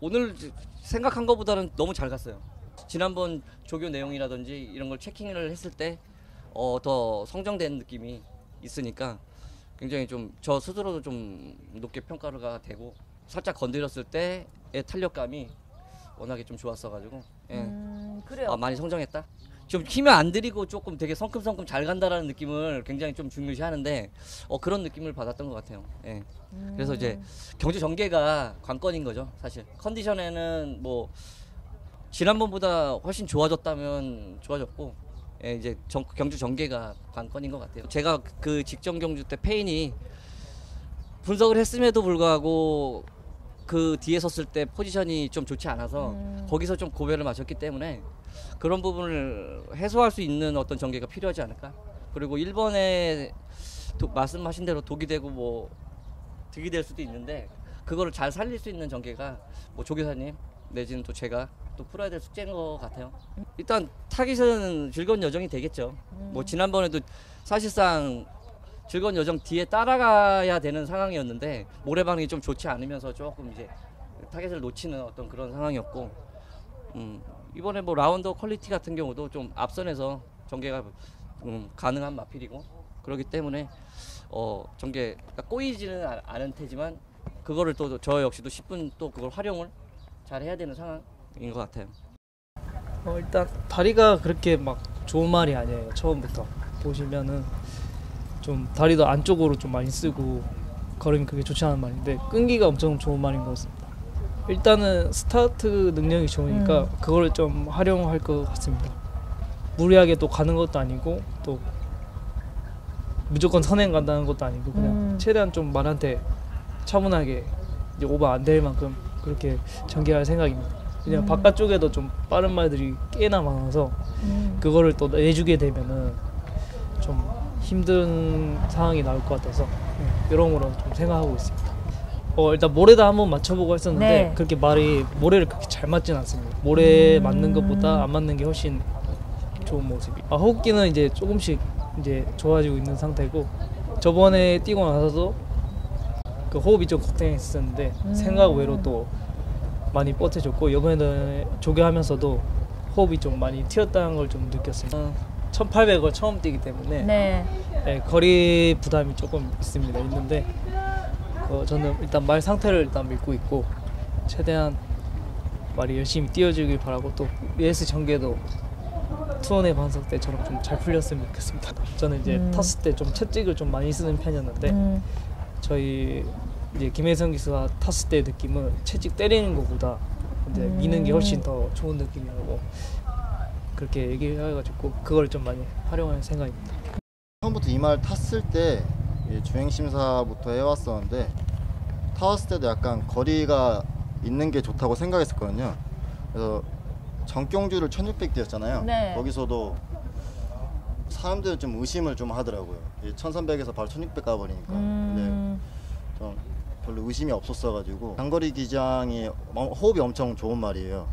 오늘 생각한 것보다는 너무 잘 갔어요. 지난번 조교 내용이라든지 이런 걸 체킹을 했을 때 더 성장된 느낌이 있으니까 굉장히 좀 저 스스로도 좀 높게 평가가 되고 살짝 건드렸을 때의 탄력감이 워낙에 좀 좋았어가지고 그래요. 많이 성장했다. 좀 힘을 안 들이고 조금 되게 성큼성큼 잘 간다라는 느낌을 굉장히 좀 중요시하는데 그런 느낌을 받았던 것 같아요. 예. 그래서 이제 경주 전개가 관건인 거죠, 사실. 컨디션에는 뭐 지난번보다 훨씬 좋아졌다면 좋아졌고, 이제 경주 전개가 관건인 것 같아요. 제가 그 직전 경주 때 페인이 분석을 했음에도 불구하고 그 뒤에 섰을 때 포지션이 좀 좋지 않아서 거기서 좀 고배를 맞췄기 때문에 그런 부분을 해소할 수 있는 어떤 전개가 필요하지 않을까. 그리고 1번에 말씀하신 대로 독이 되고 뭐 득이 될 수도 있는데 그거를 잘 살릴 수 있는 전개가 뭐 조교사님 내지는 또 제가 또 풀어야 될 숙제인 것 같아요. 일단 타깃은 즐거운 여정이 되겠죠. 뭐 지난번에도 사실상 즐거운 여정 뒤에 따라가야 되는 상황이었는데 모래방이 좀 좋지 않으면서 조금 이제 타겟을 놓치는 어떤 그런 상황이었고, 이번에 뭐 라운더 퀄리티 같은 경우도 좀 앞선에서 전개가 가능한 마필이고 그렇기 때문에 전개가 꼬이지는 않은 테지만 그거를 또 저 역시도 10분 또 그걸 활용을 잘 해야 되는 상황인 것 같아요. 일단 다리가 그렇게 막 좋은 말이 아니에요. 처음부터 보시면은 좀 다리도 안쪽으로 좀 많이 쓰고 걸음이 그게 좋지 않은 말인데 끈기가 엄청 좋은 말인 것 같습니다. 일단은 스타트 능력이 좋으니까 그걸 좀 활용할 것 같습니다. 무리하게 또 가는 것도 아니고 또 무조건 선행 간다는 것도 아니고 그냥 최대한 좀 말한테 차분하게 이제 오버 안 될 만큼 그렇게 전개할 생각입니다. 그냥 바깥쪽에도 좀 빠른 말들이 꽤나 많아서 그거를 또 내주게 되면은 좀 힘든 상황이 나올 것 같아서 여러모로 좀 생각하고 있습니다. 일단 모래도 한번 맞춰보고 했었는데 네. 그렇게 모래를 그렇게 잘 맞진 않습니다. 모래 맞는 것보다 안 맞는 게 훨씬 좋은 모습이. 호흡기는 이제 조금씩 이제 좋아지고 있는 상태고 저번에 뛰고 나서도 그 호흡이 좀 걱정했었는데 생각 외로 또 많이 뻣해졌고 이번에는 조교하면서도 호흡이 좀 많이 튀었다는 걸 좀 느꼈습니다. 1800을 처음 뛰기 때문에 네. 거리 부담이 조금 있는데 저는 일단 말 상태를 일단 믿고 있고 최대한 말이 열심히 뛰어주길 바라고 또 ES 전개도 투혼의 반석 때처럼 좀 잘 풀렸으면 좋겠습니다. 저는 이제 탔을 때 좀 채찍을 좀 많이 쓰는 편이었는데 저희 이제 김혜성 기수가 탔을 때 느낌은 채찍 때리는 것보다 이제 미는 게 훨씬 더 좋은 느낌이라고 그렇게 얘기를 해가지고 그걸 좀 많이 활용할 생각입니다. 처음부터 이 말 탔을 때 주행심사부터 해왔었는데 타왔을 때도 약간 거리가 있는 게 좋다고 생각했었거든요. 그래서 전경주를 1600 뛰었잖아요. 네. 거기서도 사람들은 좀 의심을 좀 하더라고요. 1300에서 바로 1600 가버리니까. 근데 좀 별로 의심이 없었어가지고 장거리 기장이 호흡이 엄청 좋은 말이에요.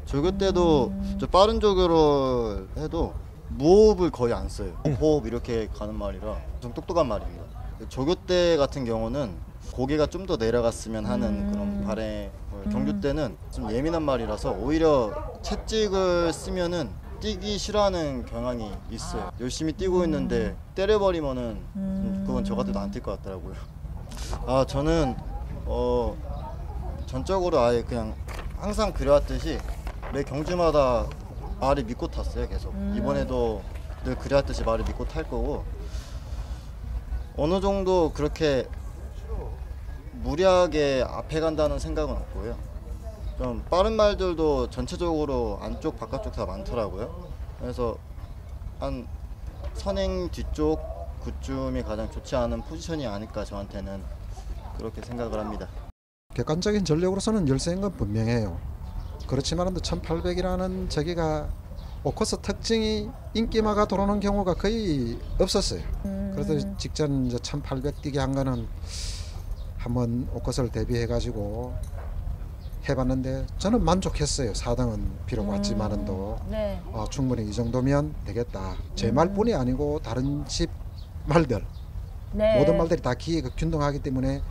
조교 때도 저 빠른 조교를 해도 무호흡을 거의 안 써요. 호흡 이렇게 가는 말이라 좀 똑똑한 말입니다. 조교 때 같은 경우는 고개가 좀 더 내려갔으면 하는 그런 바램. 경주 때는 좀 예민한 말이라서 오히려 채찍을 쓰면은 뛰기 싫어하는 경향이 있어요. 열심히 뛰고 있는데 때려버리면은 그건 저 같아도 안 뛸 것 같더라고요. 저는 전적으로 아예 그냥 항상 그래왔듯이 매 경주마다 말을 믿고 탔어요. 계속 이번에도 늘 그래왔듯이 말을 믿고 탈 거고 어느 정도 그렇게 무리하게 앞에 간다는 생각은 없고요. 좀 빠른 말들도 전체적으로 안쪽 바깥쪽 다 많더라고요. 그래서 한 선행 뒤쪽 그쯤이 가장 좋지 않은 포지션이 아닐까 저한테는 그렇게 생각을 합니다. 객관적인 전력으로서는 열세인 건 분명해요. 그렇지만 1800이라는 저기가 오코스 특징이 인기마가 들어오는 경우가 거의 없었어요. 그래서 직전 이제 1800 뛰게 한 거는 한번 오코스를 대비해 가지고 해봤는데 저는 만족했어요. 4등은 비록 왔지만은도 네. 충분히 이 정도면 되겠다. 제 말뿐이 아니고 다른 집 말들 네. 모든 말들이 다 기회가 균등하기 때문에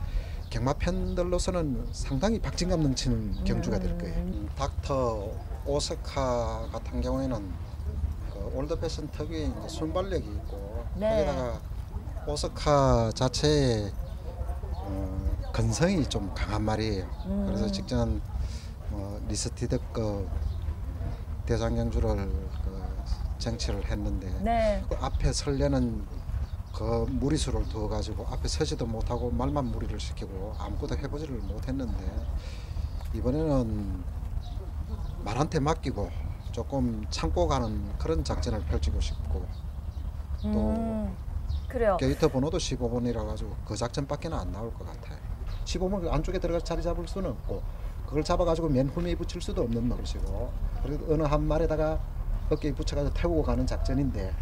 경마편들로서는 상당히 박진감 넘치는 경주가 될 거예요. 닥터 오스카 같은 경우에는 그 올드 패션 특유의 이제 순발력이 있고 네. 거기다가 오스카 자체의 근성이 좀 강한 말이에요. 그래서 직전 리스티드급 대장경주를 쟁취를 했는데 네. 그 앞에 설려는 그 무리수를 두어 가지고 앞에 서지도 못하고 말만 무리를 시키고 아무것도 해보지를 못했는데 이번에는 말한테 맡기고 조금 참고 가는 그런 작전을 펼치고 싶고 또 그래요. 게이트 번호도 15번이라 가지고 그 작전밖에는 안 나올 것 같아요. 15번 안쪽에 들어가 자리 잡을 수는 없고 그걸 잡아가지고 맨 홈에 붙일 수도 없는 노릇이고 그래도 어느 한 말에다가 어깨에 붙여가지고 태우고 가는 작전인데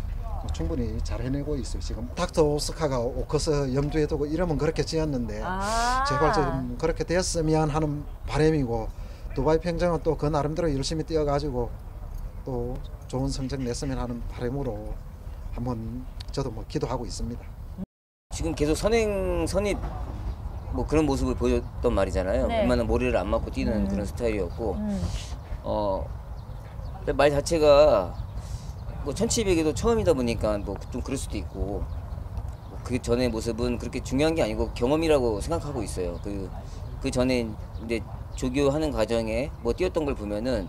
충분히 잘 해내고 있어요. 지금 닥터 오스카가 오커스 염두에 두고 이러면 그렇게 지었는데 제발 좀 그렇게 됐으면 하는 바람이고 두바이 평정은 또 그 나름대로 열심히 뛰어가지고 또 좋은 성적 냈으면 하는 바람으로 한번 저도 뭐 기도하고 있습니다. 지금 계속 선입 뭐 그런 모습을 보였던 말이잖아요. 네. 웬만한 모래를 안 맞고 뛰는 그런 스타일이었고 근데 말 자체가 뭐 1700에도 처음이다 보니까 뭐 좀 그럴 수도 있고 그 전의 모습은 그렇게 중요한 게 아니고 경험이라고 생각하고 있어요. 그 전에 이제 조교하는 과정에 뭐 뛰었던 걸 보면은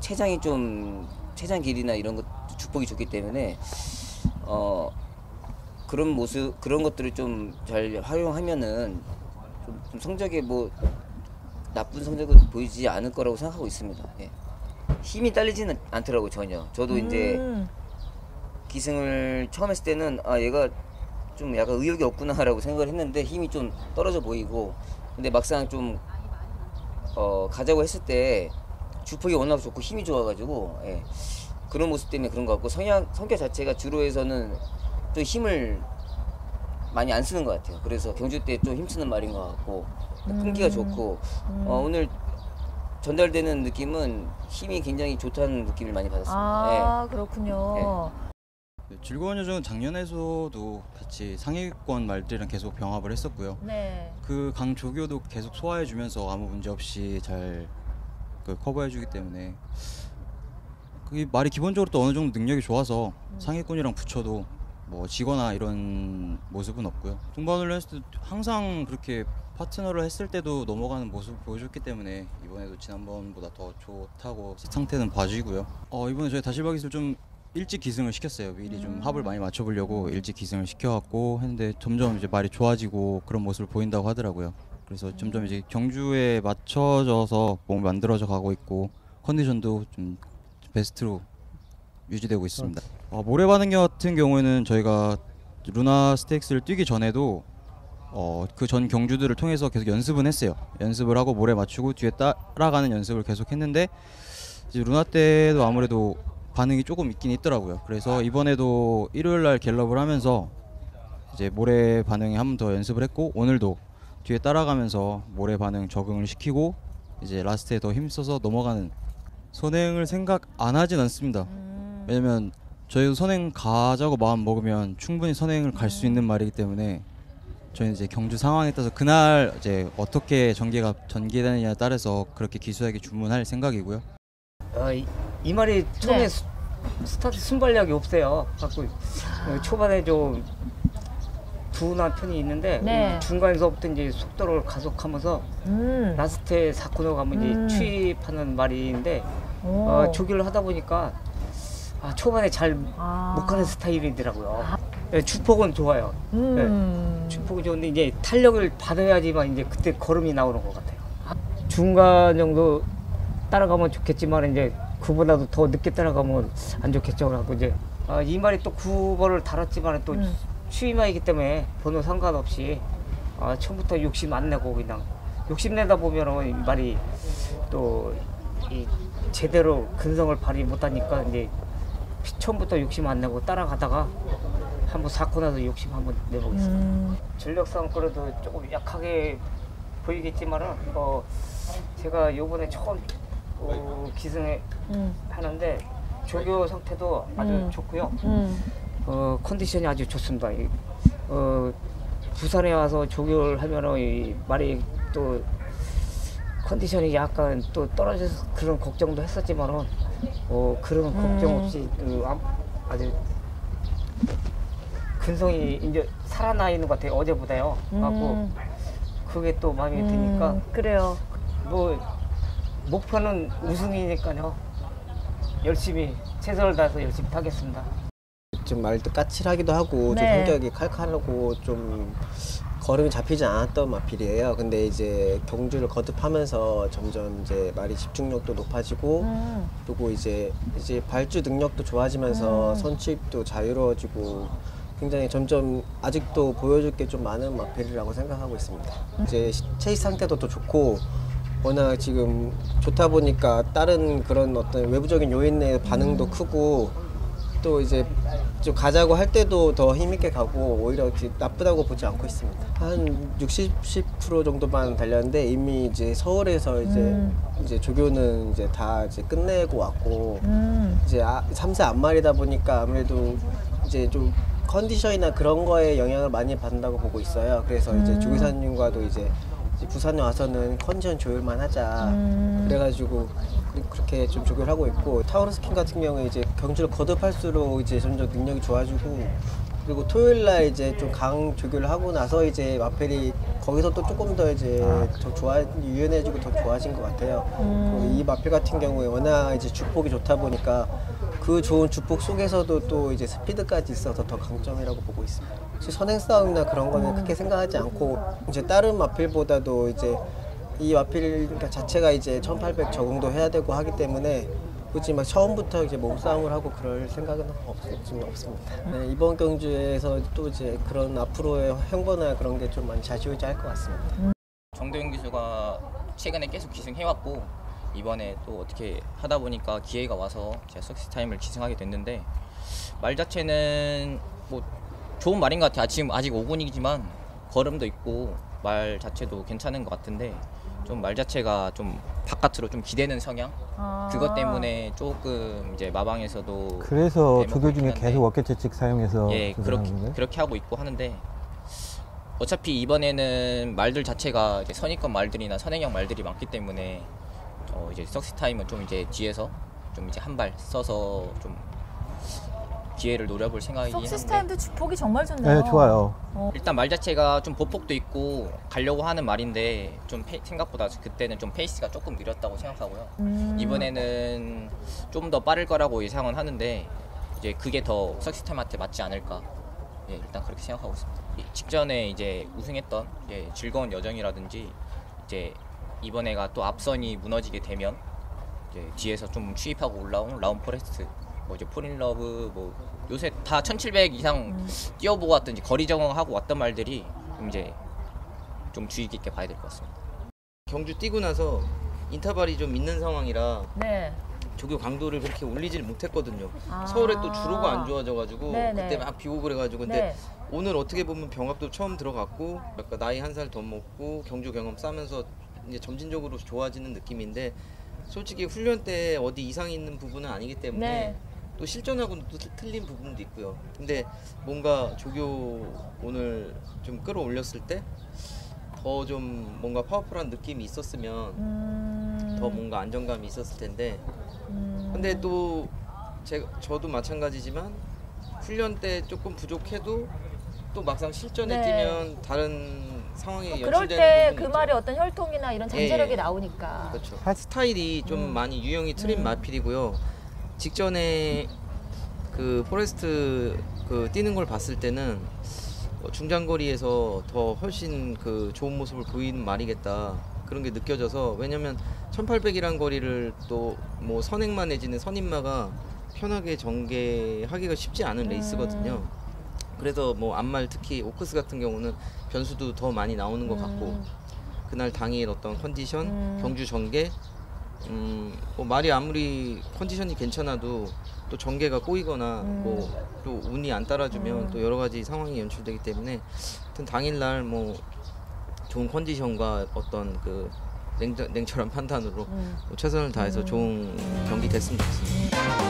체장 길이나 이런 것 주폭이 좋기 때문에 그런 모습 그런 것들을 좀 잘 활용하면은 좀 성적에 뭐 나쁜 성적을 보이지 않을 거라고 생각하고 있습니다. 예. 힘이 딸리지는 않더라고요 전혀. 저도 이제 기승을 처음 했을 때는 얘가 좀 약간 의욕이 없구나라고 생각을 했는데 힘이 좀 떨어져 보이고 근데 막상 좀 가자고 했을 때 주폭이 워낙 좋고 힘이 좋아가지고 예. 그런 모습 때문에 그런 것 같고 성격 자체가 주로에서는 좀 힘을 많이 안 쓰는 것 같아요. 그래서 경주 때 좀 힘쓰는 말인 것 같고 끈기가 좋고 오늘 전달되는 느낌은 힘이 굉장히 좋다는 느낌을 많이 받았습니다. 그렇군요. 즐거운 여정은 작년에서도 같이 상위권 말들이랑 계속 병합을 했었고요. 네. 그 강조교도 계속 소화해주면서 아무 문제 없이 잘 커버해주기 때문에 그게 말이 기본적으로 또 어느 정도 능력이 좋아서 상위권이랑 붙여도 뭐 지거나 이런 모습은 없고요. 동반을 했을 때 항상 그렇게 파트너를 했을 때도 넘어가는 모습을 보여줬기 때문에 이번에도 지난번보다 더 좋다고 상태는 봐주고요. 이번에 저희 다실바깃을 좀 일찍 기승을 시켰어요. 미리 좀 합을 많이 맞춰보려고 일찍 기승을 시켜갖고 했는데 점점 이제 말이 좋아지고 그런 모습을 보인다고 하더라고요. 그래서 점점 이제 경주에 맞춰져서 몸이 만들어져 가고 있고 컨디션도 좀 베스트로 유지되고 있습니다. 모래 반응 같은 경우에는 저희가 루나 스테이크스를 뛰기 전에도 그 전 경주들을 통해서 계속 연습은 했어요. 연습을 하고 모래 맞추고 뒤에 따라가는 연습을 계속 했는데 이제 루나 때도 아무래도 반응이 조금 있긴 있더라고요. 그래서 이번에도 일요일날 갤럽을 하면서 이제 모래 반응에 한 번 더 연습을 했고 오늘도 뒤에 따라가면서 모래 반응 적응을 시키고 이제 라스트에 더 힘써서 넘어가는 선행을 생각 안 하진 않습니다. 왜냐면 저희도 선행 가자고 마음 먹으면 충분히 선행을 갈 수 있는 말이기 때문에 저희는 이제 경주 상황에 따라서 그날 이제 어떻게 전개가 전개되느냐에 따라서 그렇게 기수에게 주문할 생각이고요. 이 말이 처음에 스타트 순발력이 없어요. 갖고 초반에 좀 둔한 편이 있는데 네. 중간에서부터 이제 속도를 가속하면서 라스트에 4코너 가면 이제 추입하는 말인데 조기를 하다 보니까 초반에 잘 못 가는 스타일이더라고요. 네, 주폭은 좋아요. 네, 주폭은 좋은데 이제 탄력을 받아야지만 이제 그때 걸음이 나오는 것 같아요. 중간 정도 따라가면 좋겠지만 이제 그보다도 더 늦게 따라가면 안 좋겠죠. 그래갖고 이제 이 말이 또 9번을 달았지만 또 추위마이기 때문에 번호 상관없이 처음부터 욕심 안 내고 그냥 욕심 내다 보면은 이 말이 또 이 제대로 근성을 발휘 못하니까 이제 처음부터 욕심 안 내고 따라가다가 한번 사고 나서 욕심 한번 내보겠습니다. 전력상 그래도 조금 약하게 보이겠지만은 제가 요번에 처음 기승에 하는데 조교 상태도 아주 좋고요. 컨디션이 아주 좋습니다. 부산에 와서 조교를 하면은 이 말이 또 컨디션이 약간 또 떨어져서 그런 걱정도 했었지만은 그런 걱정 없이 아주 근성이 이제 살아나 있는 것 같아요. 어제보다요. 갖고 그게 또 마음에 드니까 그래요. 뭐 목표는 우승이니까요. 열심히 최선을 다해서 열심히 타겠습니다. 좀 말도 까칠하기도 하고 좀 네. 성격이 칼칼하고 좀 걸음이 잡히지 않았던 마필이에요. 근데 이제 경주를 거듭하면서 점점 이제 말이 집중력도 높아지고 그리고 이제 발주 능력도 좋아지면서 선취입도 자유로워지고 굉장히 점점 아직도 보여줄 게 좀 많은 마필이라고 생각하고 있습니다. 이제 체이스 상태도 더 좋고 워낙 지금 좋다 보니까 다른 그런 어떤 외부적인 요인의 반응도 크고 또 이제 좀 가자고 할 때도 더 힘있게 가고 오히려 나쁘다고 보지 않고 있습니다. 한 60% 정도만 달렸는데 이미 이제 서울에서 이제 조교는 이제 다 이제 끝내고 왔고 이제 3세 앞말이다 보니까 아무래도 이제 좀 컨디션이나 그런 거에 영향을 많이 받는다고 보고 있어요. 그래서 이제 조교사님과도 이제 부산에 와서는 컨디션 조율만 하자 그래가지고 그렇게 좀 조교를 하고 있고 타우르스킨 같은 경우에 이제 경주를 거듭할수록 이제 점점 능력이 좋아지고 그리고 토요일날 이제 좀 강 조교를 하고 나서 이제 마펠이 거기서 또 조금 더 이제 더 유연해지고 더 좋아진 것 같아요. 그리고 이 마펠 같은 경우에 워낙 이제 주폭이 좋다 보니까 그 좋은 주폭 속에서도 또 이제 스피드까지 있어서 더 강점이라고 보고 있습니다. 선행 싸움이나 그런 거는 크게 생각하지 않고 이제 다른 마필보다도 이제 이 마필 자체가 이제 1800 적응도 해야 되고 하기 때문에 굳이 막 처음부터 이제 몸싸움을 하고 그럴 생각은 없습니다. 네, 이번 경주에서 또 이제 그런 앞으로의 행보나 그런 게 좀 많이 좌지우지할 것 같습니다. 정도영 기수가 최근에 계속 기승해왔고 이번에 또 어떻게 하다 보니까 기회가 와서 제가 석시 타임을 기승하게 됐는데 말 자체는 뭐 좋은 말인 것 같아요. 지금 아직 5군이지만 걸음도 있고 말 자체도 괜찮은 것 같은데 좀 말 자체가 좀 바깥으로 좀 기대는 성향 그것 때문에 조금 이제 마방에서도 그래서 조교 중에 계속 어깨 채찍 사용해서 그렇게 하고 있고 하는데 어차피 이번에는 말들 자체가 이제 선입견 말들이나 선행형 말들이 많기 때문에 이제 석시 타임은 좀 이제 뒤에서 좀 이제 한 발 써서 좀 기회를 노려볼 생각이긴 한데 석시스 타임도 주폭이 정말 좋네요. 네, 좋아요. 일단 말 자체가 좀 보폭도 있고 가려고 하는 말인데 좀 생각보다 그때는 좀 페이스가 조금 느렸다고 생각하고요. 이번에는 좀 더 빠를 거라고 예상은 하는데 이제 그게 더 석시 타임한테 맞지 않을까. 예, 일단 그렇게 생각하고 있습니다. 직전에 이제 우승했던 즐거운 여정이라든지 이제 이번에가 또 앞선이 무너지게 되면 이제 뒤에서 좀 추입하고 올라온 라운 포레스트 뭐 이제 폴인러브 뭐 요새 다 1700 이상 뛰어보고 왔든지 거리 적응하고 왔던 말들이 이제 좀 주의 깊게 봐야 될 것 같습니다. 경주 뛰고 나서 인터벌이 좀 있는 상황이라 네. 조교 강도를 그렇게 올리질 못했거든요. 서울에 또 주로가 안 좋아져가지고 그때 막 비 오고 그래가지고 근데 오늘 어떻게 보면 병합도 처음 들어갔고 약간 나이 한 살 더 먹고 경주 경험 쌓으면서 이제 점진적으로 좋아지는 느낌인데 솔직히 훈련 때 어디 이상이 있는 부분은 아니기 때문에 또 실전하고는 또 틀린 부분도 있고요. 근데 뭔가 조교 오늘 좀 끌어올렸을 때 더 좀 뭔가 파워풀한 느낌이 있었으면 더 뭔가 안정감이 있었을 텐데 근데 또 저도 마찬가지지만 훈련 때 조금 부족해도 또 막상 실전에 뛰면 다른 상황에 연출되는 그럴 때 부분이 그 있죠. 말에 어떤 혈통이나 이런 잠재력이 나오니까. 그렇죠. 스타일이 좀 많이 유형이 틀린 마필이고요. 직전에 그 포레스트 그 뛰는 걸 봤을 때는 중장거리에서 더 훨씬 그 좋은 모습을 보이는 말이겠다 그런 게 느껴져서 왜냐면 1800이란 거리를 또 뭐 선행마 내지는 선임마가 편하게 전개하기가 쉽지 않은 레이스거든요. 그래서 뭐 앞말 특히 오크스 같은 경우는 변수도 더 많이 나오는 것 같고 그날 당일 어떤 컨디션, 경주 전개 뭐 말이 아무리 컨디션이 괜찮아도 또 전개가 꼬이거나 뭐 또 운이 안 따라주면 또 여러 가지 상황이 연출되기 때문에 하여튼 당일날 뭐 좋은 컨디션과 어떤 그 냉철한 판단으로 최선을 다해서 좋은 경기 됐으면 좋겠습니다.